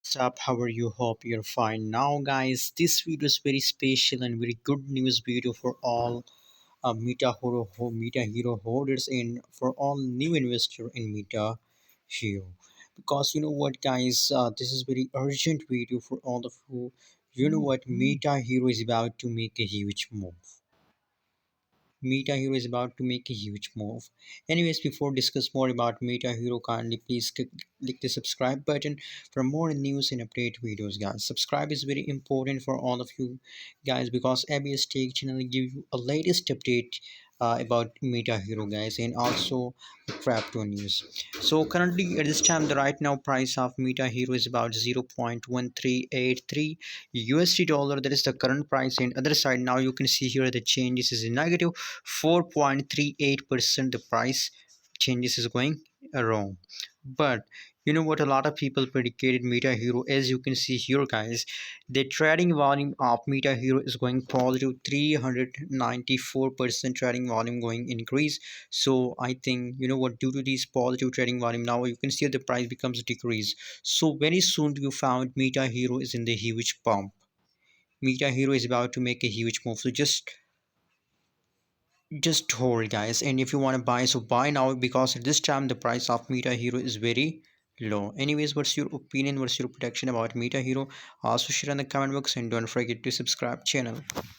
What's up? How are you? Hope you're fine. Now, guys, this video is very special and very good news video for all Metahero holders and for all new investor in Metahero. Because you know what, guys, this is very urgent video for all of you. You know what, Metahero is about to make a huge move. Metahero is about to make a huge move. Anyways, before discuss more about Metahero, kindly please click the subscribe button for more news and update videos, guys. Subscribe is very important for all of you guys because ABS Take channel give you a latest update about Metahero, guys, and also crypto news. So currently at this time, the right now price of Metahero is about 0.1383 USD dollar. That is the current price. And other side, now you can see here the changes is in negative 4.38%. The price changes is going wrong. But you know what, a lot of people predicted Metahero, as you can see here, guys, the trading volume of Metahero is going positive 394% trading volume going increase. So I think, you know what, due to this positive trading volume, now you can see the price becomes decrease. So very soon you found Metahero is in the huge pump. Metahero is about to make a huge move. So just hold, guys, and if you want to buy, so buy now because at this time the price of Metahero is very low. Anyways, what's your opinion, what's your prediction about Metahero? Also share in the comment box and don't forget to subscribe channel.